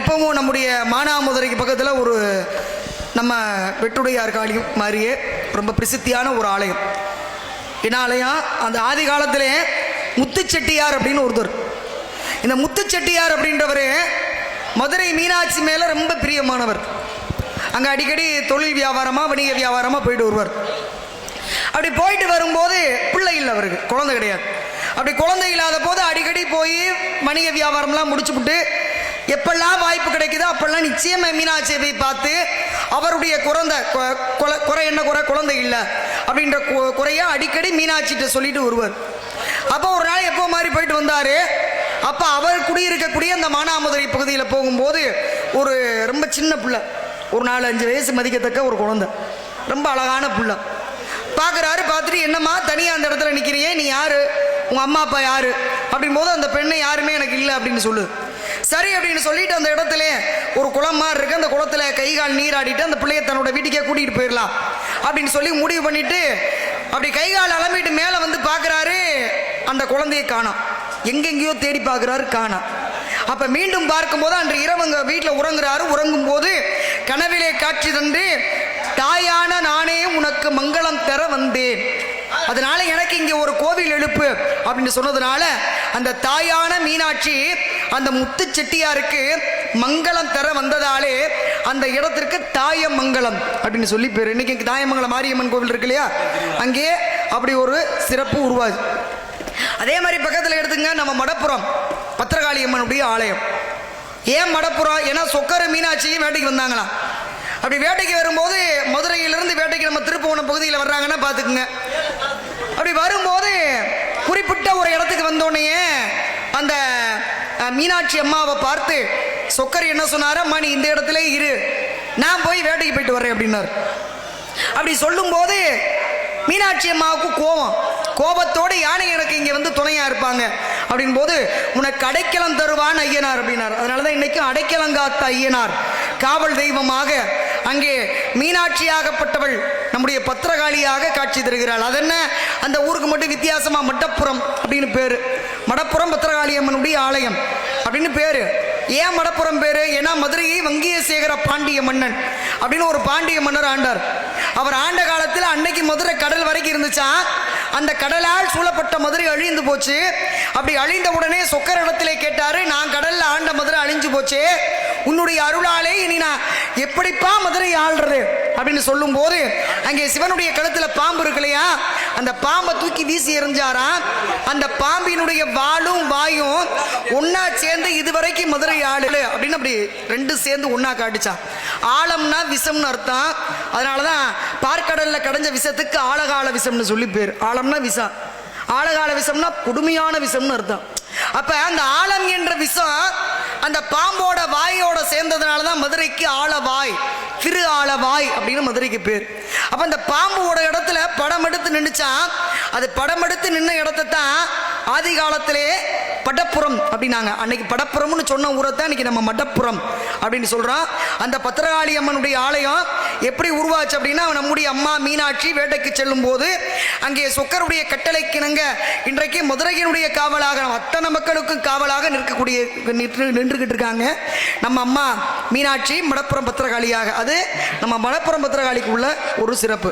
இப்போவும் நம்முடைய மானாமதுரைக்கு பக்கத்தில் ஒரு நம்ம வெட்டுடையார் காளியும் மாதிரியே ரொம்ப பிரசித்தியான ஒரு ஆலயம். என்ன ஆலயம்? அந்த ஆதி காலத்திலே முத்துச்செட்டியார் அப்படின்னு ஒருத்தர். இந்த முத்துச்செட்டியார் அப்படின்றவர் மதுரை மீனாட்சி மேலே ரொம்ப பிரியமானவர். அங்கே அடிக்கடி தொழில் வியாபாரமாக வணிக வியாபாரமாக போயிட்டு வருவார். அப்படி போயிட்டு வரும்போது பிள்ளை இல்லை, அவருக்கு குழந்தை கிடையாது. அப்படி குழந்தை இல்லாத போது அடிக்கடி போய் வணிக வியாபாரம்லாம் முடிச்சுவிட்டு எப்பெல்லாம் வாய்ப்பு கிடைக்குதோ அப்பெல்லாம் நிச்சயமாக மீனாட்சியை போய் பார்த்து அவருடைய குறை என்ன குறை, குழந்தை இல்லை அப்படின்ற குறைய அடிக்கடி மீனாட்சிகிட்ட சொல்லிட்டு வருவார். அப்போ ஒரு நாள் எப்போ மாதிரி போயிட்டு வந்தார். அப்போ அவர் குடியிருக்கக்கூடிய அந்த மானாமதுரை பகுதியில் போகும்போது ஒரு ரொம்ப சின்ன பிள்ளை, ஒரு 4-5 வயசு மதிக்கத்தக்க ஒரு குழந்தை, ரொம்ப அழகான பிள்ளை பார்க்குறாரு. பார்த்துட்டு என்னம்மா தனியாக அந்த இடத்துல நிற்கிறியே, நீ யார், உங்கள் அம்மா அப்பா யார் அப்படின் போது அந்த பெண்ணை யாருமே எனக்கு இல்லை அப்படின்னு சொல்லு. சரி அப்படின்னு சொல்லிட்டு அந்த இடத்துல ஒரு குளம் மாதிரி இருக்கு, அந்த குளத்துல கை கால் நீராடிட்டு அந்த பிள்ளைய தன்னோட வீட்டுக்கே கூட்டிகிட்டு போயிடலாம் அப்படின்னு சொல்லி முடிவு பண்ணிட்டு அப்படி கை கால் அலம்பிட்டு மேலே வந்து பார்க்குறாரு. அந்த குழந்தையை காணோம். எங்கெங்கேயோ தேடி பார்க்குறாரு, காணோம். அப்போ மீண்டும் பார்க்கும்போது அன்று இரவு வீட்டில் உறங்குறாரு. உறங்கும் போது கனவிலே காட்சி தந்து, தாயான நானே உனக்கு மங்களம் தர வந்தேன், அதனால எனக்கு இங்கே ஒரு கோவில் எழுப்பு அப்படின்னு சொன்னதுனால அந்த தாயான மீனாட்சி அந்த முத்து செட்டியாருக்கு மங்களம் தர வந்ததாலே அந்த இடத்திற்கு தாயமங்கலம் அப்படின்னு சொல்லி பேர். இன்னைக்கு தாயமங்கலம் மாரியம்மன் கோவில் இருக்கு இல்லையா, அங்கே அப்படி ஒரு சிறப்பு உருவாது. அதே மாதிரி பக்கத்தில் எடுத்துங்க நம்ம மடப்புறம் பத்திரகாளி அம்மனுடைய ஆலயம். ஏன் மடப்புறம்? ஏன்னா சொக்கர மீனாட்சியும் வேட்டைக்கு வந்தாங்களாம். அப்படி வேட்டைக்கு வரும்போது மதுரையிலிருந்து வேட்டைக்கு நம்ம திருப்புவனம் பகுதியில் வர்றாங்கன்னா பார்த்துக்குங்க. அப்படி வரும்போது குறிப்பிட்ட ஒரு இடத்துக்கு வந்தோடனே அந்த மீனாட்சி அம்மாவை பார்த்து சொக்கர் என்ன சொன்னார், அம்மா நீ இந்த இடத்துல இரு, நான் போய் வேட்டைக்கு போயிட்டு வரேன் அப்படின்னார். அப்படி சொல்லும்போது மீனாட்சி அம்மாவுக்கு கோபத்தோடு யானை எனக்கு இங்கே வந்து துணையாக இருப்பாங்க அப்படின் போது உனக்கு அடைக்கலம் தருவான் ஐயனார் அப்படின்னார். அதனால தான் இன்னைக்கும் அடைக்கலங்காத்த ஐயனார் காவல் தெய்வமாக அங்கே மீனாட்சியாகப்பட்டவள் நம்முடைய பத்திரகாளியாக காட்சி தருகிறாள். அது என்ன, அந்த ஊருக்கு மட்டும் வித்தியாசமா மடப்புறம் அப்படின்னு பேரு. மடப்புறம் பத்திரகாளி அம்மனுடைய ஆலயம் அப்படின்னு பேரு. ஏன் மடப்புறம் பேரு? ஏன்னா மதுரையை வங்கியசேகர பாண்டிய மன்னன் அப்படின்னு ஒரு பாண்டிய மன்னர் ஆண்டார். அவர் ஆண்ட காலத்தில் அன்னைக்கு மதுரை கடல் வரைக்கும் இருந்துச்சா, அந்த கடலால் சூழப்பட்ட மதுரை அழிந்து போச்சு. அப்படி அழிந்த உடனே சொக்கர் இடத்திலே கேட்டாரு, நான் கடல்ல ஆண்ட மதுரை அழிஞ்சு போச்சு, உன்னுடைய அருளாலே இனி நான் எப்படிப்பா மதுரை ஆள்றது அப்படின்னு சொல்லும் போது அங்கே சிவனுடைய கழுத்துல பாம்பு இருக்கு இல்லையா, அந்த பாம்பை தூக்கி வீசி எறிஞ்சாரா. அந்த பாம்பினுடைய வாலும் வாயும் ஒன்னா சேர்ந்து இதுவரைக்கும் மதுரை ஆளு அப்படின்னு அப்படி ரெண்டு சேர்ந்து ஒன்னா காட்டுச்சா. ஆழம்னா விஷம்னு அர்த்தம். அதனாலதான் பார்க்கடல்ல கடைஞ்ச விஷத்துக்கு ஆழகால விஷம்னு சொல்லி பேர். ஆழம்னா விஷம், ஆழகால விஷம்னா கொடுமையான விஷம்னு அர்த்தம். அப்ப அந்த ஆழம் என்ற விஷம் அந்த பாம்போட வாயோட சேர்ந்ததுனாலதான் மதுரைக்கு ஆழவாய், திரு ஆழவாய் அப்படின்னு மதுரைக்கு பேர். அப்ப அந்த பாம்போட இடத்துல படம் எடுத்து நின்றுச்சா, அது படம் எடுத்து நின்ன இடத்தை தான் ஆதி காலத்திலே படப்புறம் அப்படின்னாங்க. அன்னைக்கு படப்புறம்னு சொன்ன ஊரைத்தான் இன்னைக்கு நம்ம மடப்புறம் அப்படின்னு சொல்றோம். அந்த பத்திரகாளி அம்மனுடைய ஆலயம் எப்படி உருவாச்சு அப்படின்னா, நம்முடைய அம்மா மீனாட்சி வேட்டைக்கு செல்லும் போது அங்கே சொக்கருடைய கட்டளைக்கிணங்க இன்றைக்கு மதுரையினுடைய காவலாக அத்தனை மக்களுக்கும் காவலாக நின்றுகிட்டு இருக்காங்க நம்ம அம்மா மீனாட்சி மடப்புறம் பத்திரகாளியாக. அது நம்ம மடப்புறம் பத்திரகாளிக்கு உள்ள ஒரு சிறப்பு.